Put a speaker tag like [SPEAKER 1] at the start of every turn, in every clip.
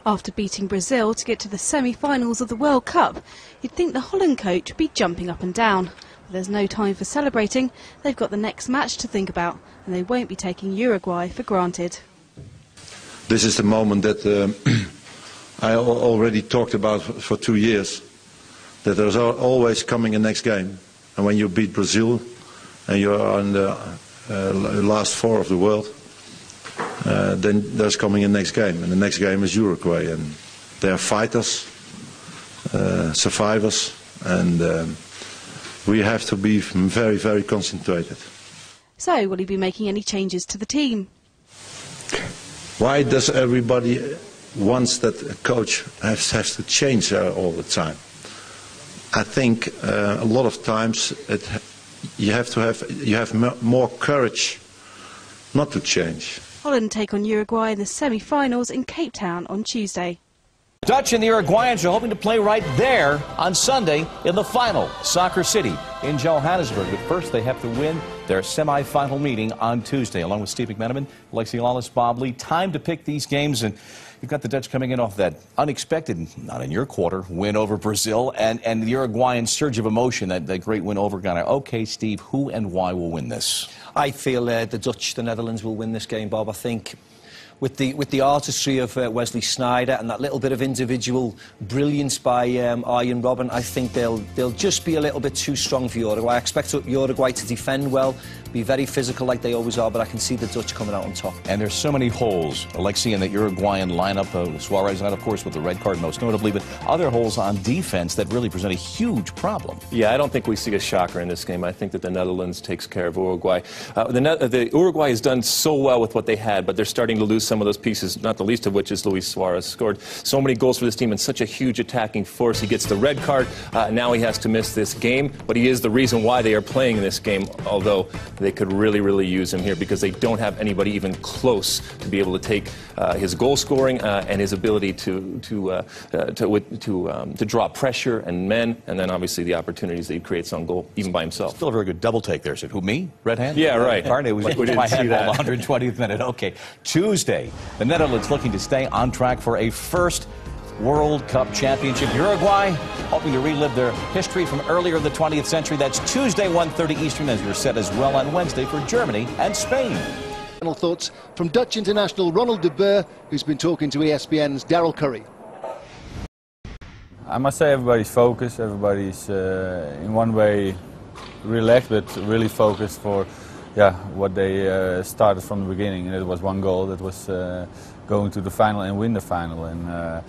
[SPEAKER 1] After beating Brazil to get to the semi-finals of the World Cup, you'd think the Holland coach would be jumping up and down. But there's no time for celebrating. They've got the next match to think about, and they won't be taking Uruguay for granted.
[SPEAKER 2] This is the moment that I already talked about for 2 years, that there's always coming a next game. And when you beat Brazil and you're on the last four of the world, then there's coming a next game, and the next game is Uruguay, and they are fighters, survivors, and we have to be very, very concentrated.
[SPEAKER 1] So, will he be making any changes to the team?
[SPEAKER 2] Why does everybody wants that a coach has to change all the time? I think a lot of times you have more courage not to change.
[SPEAKER 1] Holland take on Uruguay in the semi-finals in Cape Town on Tuesday.
[SPEAKER 3] Dutch and the Uruguayans are hoping to play right there on Sunday in the final, Soccer City in Johannesburg. But first, they have to win their semi-final meeting on Tuesday. Along with Steve McMenamin, Lexi Lawless, Bob Lee, time to pick these games. And you've got the Dutch coming in off that unexpected, not in your quarter, win over Brazil, and the Uruguayan surge of emotion, that great win over Ghana. Okay, Steve, who and why will win this?
[SPEAKER 4] I feel the Dutch, the Netherlands will win this game, Bob. I think with the artistry of Wesley Sneijder and that little bit of individual brilliance by Arjen Robben, I think they'll just be a little bit too strong for Uruguay. I expect Uruguay to defend well, be very physical like they always are, but I can see the Dutch coming out on top.
[SPEAKER 3] And there's so many holes, Alexi, in the Uruguayan lineup. Suarez out, of course, with the red card most notably, but other holes on defense that really present a huge problem.
[SPEAKER 5] Yeah, I don't think we see a shocker in this game. I think that the Netherlands takes care of Uruguay. The Uruguay has done so well with what they had, but they're starting to lose some of those pieces, not the least of which is Luis Suarez. Scored so many goals for this team and such a huge attacking force. He gets the red card. Now he has to miss this game, but he is the reason why they are playing in this game, although they could really, really use him here because they don't have anybody even close to be able to take his goal scoring and his ability to draw pressure and men, and then obviously the opportunities that he creates on goal, even by himself.
[SPEAKER 3] Still a very good double take there. Said who, me? Red hand?
[SPEAKER 5] Yeah, right.
[SPEAKER 3] It was my hand ball, 120th minute. Okay, Tuesday, the Netherlands looking to stay on track for a first World Cup championship. Uruguay hoping to relive their history from earlier in the 20th century. That's Tuesday, 1:30 Eastern, as you're set as well on Wednesday for Germany and Spain.
[SPEAKER 6] Final thoughts from Dutch international Ronald de Boer, who's been talking to ESPN's Daryl Curry.
[SPEAKER 7] I must say everybody's focused, everybody's in one way relaxed, but really focused for what they started from the beginning. And it was one goal, that was going to the final and win the final. And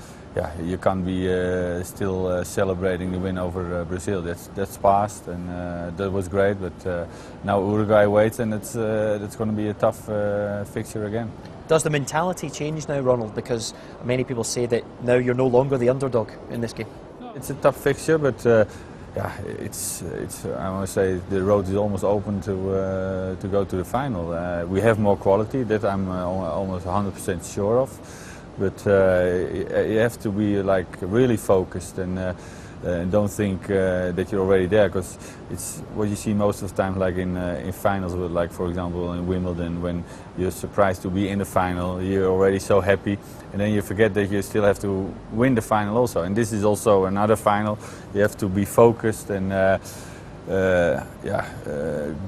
[SPEAKER 7] you can't be still celebrating the win over Brazil. That's past, and that was great. But now Uruguay waits, and it's going to be a tough fixture again.
[SPEAKER 8] Does the mentality change now, Ronald? Because many people say that now you're no longer the underdog in this game.
[SPEAKER 7] It's a tough fixture, but it's I want to say the road is almost open to go to the final. We have more quality, that I'm almost 100% sure of. But you have to be really focused and don't think that you're already there, because it's what you see most of the time, like in finals, like for example in Wimbledon, when you're surprised to be in the final, you're already so happy, and then you forget that you still have to win the final also. And this is also another final. You have to be focused and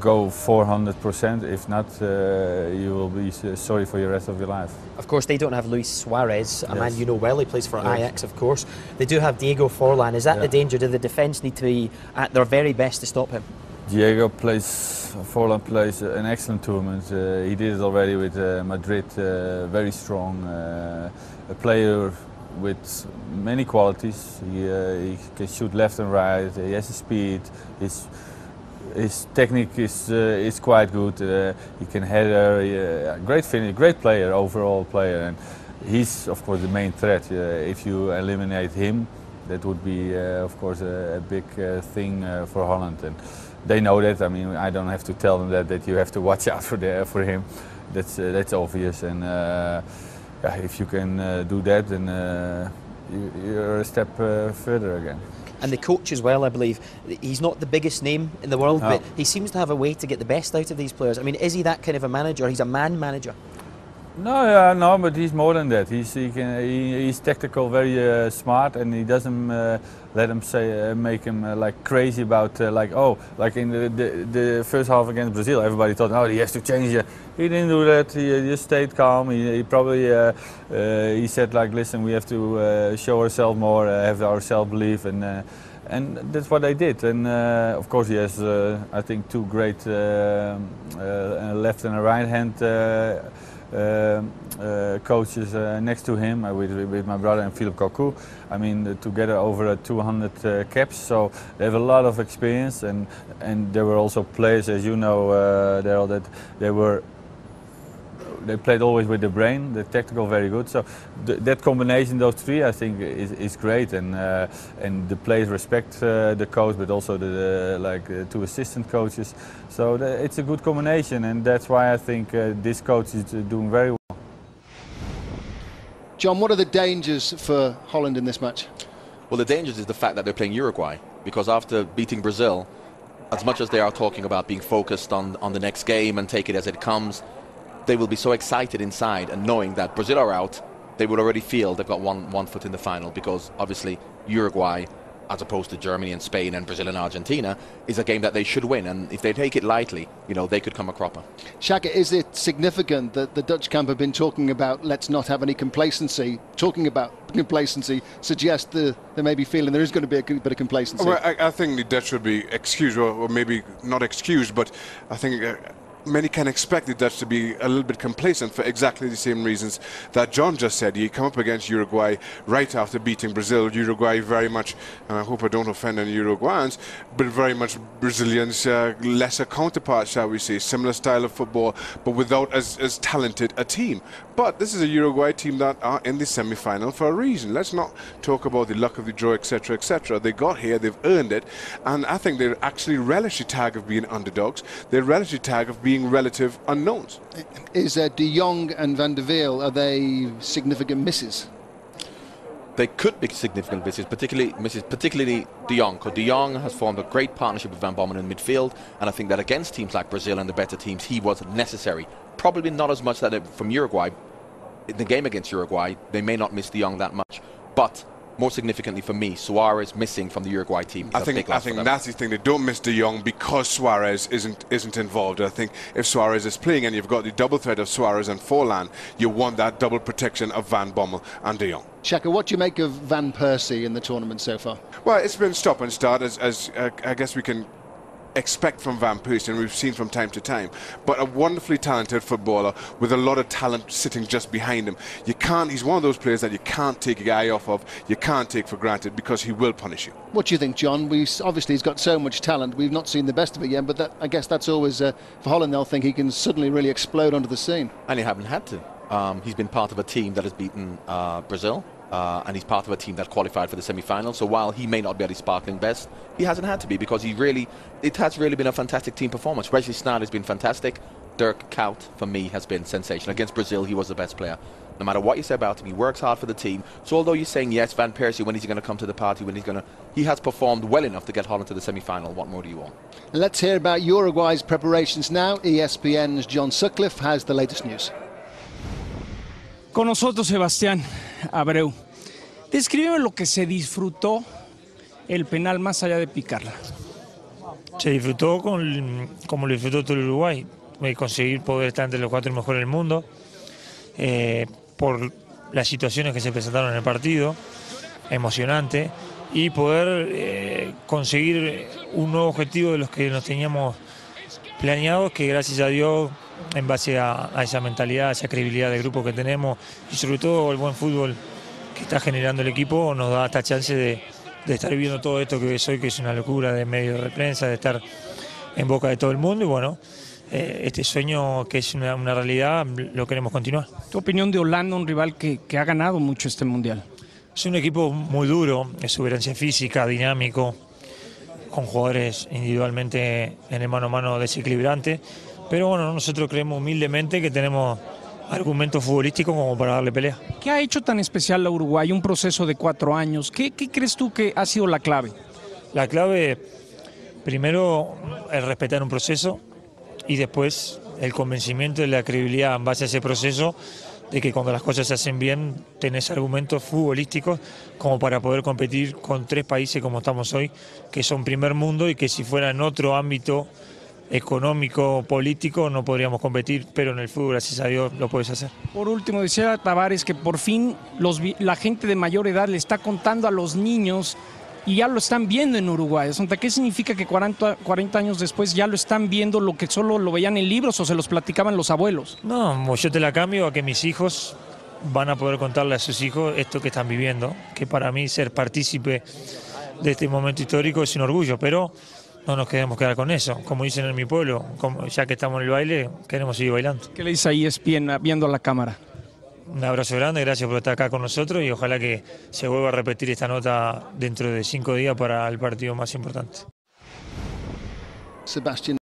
[SPEAKER 7] go 400%. If not, you will be sorry for the rest of your life.
[SPEAKER 8] Of course, they don't have Luis Suarez, a man you know well. He plays for Ajax, of course. They do have Diego Forlan. Is that the danger? Do the defence need to be at their very best to stop him?
[SPEAKER 7] Forlan plays an excellent tournament. He did it already with Madrid. Very strong, a player with many qualities. He can shoot left and right. He has the speed. His technique is quite good. He can header. Great finish. Great player, overall player, and he's of course the main threat. If you eliminate him, that would be of course a big thing for Holland, and they know that. I mean, I don't have to tell them that you have to watch out for him. That's obvious, and if you can do that, then you're a step further again.
[SPEAKER 8] And the coach as well, I believe. He's not the biggest name in the world, but he seems to have a way to get the best out of these players. I mean, is he that kind of a manager? He's a man manager.
[SPEAKER 7] No, but he's more than that. He's tactical, very smart, and he doesn't let him make him like crazy about like in the first half against Brazil. Everybody thought, oh, he has to change it. He didn't do that. He just stayed calm. He probably he said like, listen, we have to show ourselves more, have our self-belief, and that's what they did. And of course, he has, I think, two great left and a right hand coaches next to him, with my brother and Philip Cocu. I mean, together over 200 caps, so they have a lot of experience. And there were also players, as you know, Daryl, that they played always with the brain, the tactical very good. So that combination, those three, I think is great, and the players respect the coach, but also the two assistant coaches. So it's a good combination, and that's why I think this coach is doing very well.
[SPEAKER 6] John, what are the dangers for Holland in this match?
[SPEAKER 9] Well, the dangers is the fact that they're playing Uruguay, because after beating Brazil, as much as they are talking about being focused on the next game and take it as it comes, they will be so excited inside, and knowing that Brazil are out, they will already feel they've got one foot in the final, because obviously Uruguay, as opposed to Germany and Spain and Brazil and Argentina, is a game that they should win, and if they take it lightly, you know, they could come a cropper.
[SPEAKER 6] Shaka, is it significant that the Dutch camp have been talking about let's not have any complacency? Talking about complacency suggests that they may be feeling there is going to be a bit of complacency.
[SPEAKER 10] Well, I think the Dutch should be excused, or maybe not excused, but I think many can expect the Dutch to be a little bit complacent for exactly the same reasons that John just said. You come up against Uruguay right after beating Brazil. Uruguay very much, and I hope I don't offend any Uruguayans, but very much Brazilians' lesser counterpart, shall we say. Similar style of football, but without as talented a team. But this is a Uruguay team that are in the semi-final for a reason. Let's not talk about the luck of the draw, etc., etc. They got here, they've earned it, and I think they actually relish the tag of being underdogs. They relish the tag of being relative unknowns.
[SPEAKER 6] Is De Jong and Van der Veel, are they significant misses?
[SPEAKER 9] They could be significant misses, particularly De Jong, because De Jong has formed a great partnership with Van Bommel in midfield, and I think that against teams like Brazil and the better teams, he was necessary. Probably not as much that from Uruguay. In the game against Uruguay, they may not miss De Jong that much, but more significantly for me, Suarez missing from the Uruguay team.
[SPEAKER 10] I think that's the thing. They don't miss De Jong because Suarez isn't involved. I think if Suarez is playing and you've got the double threat of Suarez and Forlan, you want that double protection of Van Bommel and De Jong.
[SPEAKER 6] Shaka, what do you make of Van Persie in the tournament so far?
[SPEAKER 10] Well, it's been stop and start, as I guess we can expect from Van Persie, and we've seen from time to time, but a wonderfully talented footballer with a lot of talent sitting just behind him. He's one of those players that you can't take your eye off of, you can't take for granted, because he will punish you.
[SPEAKER 6] What do you think, John? Obviously he's got so much talent, we've not seen the best of it yet, but I guess that's always, for Holland, they'll think he can suddenly really explode onto the scene.
[SPEAKER 9] And he haven't had to. He's been part of a team that has beaten Brazil, and he's part of a team that qualified for the semi-final. So while he may not be at his sparkling best, he hasn't had to be, because it has really been a fantastic team performance. Wesley Sneijder has been fantastic. Dirk Kuyt, for me, has been sensational. Against Brazil, he was the best player. No matter what you say about him, he works hard for the team. So although you're saying, yes, Van Persie, when is he going to come to the party? He has performed well enough to get Holland to the semi-final. What more do you want?
[SPEAKER 6] Let's hear about Uruguay's preparations now. ESPN's John Sutcliffe has the latest news.
[SPEAKER 11] Con nosotros Sebastián Abreu. Descríbeme lo que se disfrutó el penal más allá de picarla.
[SPEAKER 12] Se disfrutó como lo disfrutó todo el Uruguay, conseguir poder estar entre los 4 mejores del mundo, por las situaciones que se presentaron en el partido, emocionante, y poder conseguir un nuevo objetivo de los que nos teníamos planeados, que gracias a Dios, en base a esa mentalidad, a esa credibilidad de grupo que tenemos, y sobre todo el buen fútbol que está generando el equipo, nos da esta chance de estar viviendo todo esto que ves hoy, que es una locura de medios de prensa, de estar en boca de todo el mundo, y bueno, este sueño que es una realidad, lo queremos continuar.
[SPEAKER 11] ¿Tu opinión de Holanda, un rival que ha ganado mucho este Mundial?
[SPEAKER 12] Es un equipo muy duro, de exuberancia física, dinámico, con jugadores individualmente en el mano a mano desequilibrante, pero bueno, nosotros creemos humildemente que tenemos argumentos futbolísticos como para darle pelea.
[SPEAKER 11] ¿Qué ha hecho tan especial a Uruguay? Un proceso de 4 años. ¿Qué crees tú que ha sido la clave?
[SPEAKER 12] La clave, primero, es respetar un proceso y después el convencimiento y la credibilidad en base a ese proceso de que cuando las cosas se hacen bien tenés argumentos futbolísticos como para poder competir con 3 países como estamos hoy, que son primer mundo y que si fuera en otro ámbito económico, político, no podríamos competir, pero en el fútbol, gracias a Dios, lo puedes hacer.
[SPEAKER 11] Por último, decía Tavares que por fin la gente de mayor edad le está contando a los niños y ya lo están viendo en Uruguay. ¿Qué significa que 40 años después ya lo están viendo, lo que solo lo veían en libros o se los platicaban los abuelos?
[SPEAKER 12] No, yo te la cambio a que mis hijos van a poder contarle a sus hijos esto que están viviendo, que para mí ser partícipe de este momento histórico es un orgullo, pero no nos queremos quedar con eso. Como dicen en mi pueblo, ya que estamos en el baile, queremos seguir bailando.
[SPEAKER 11] ¿Qué le dice a ESPN viendo a la cámara?
[SPEAKER 12] Un abrazo grande, gracias por estar acá con nosotros y ojalá que se vuelva a repetir esta nota dentro de 5 días para el partido más importante.
[SPEAKER 6] Sebastian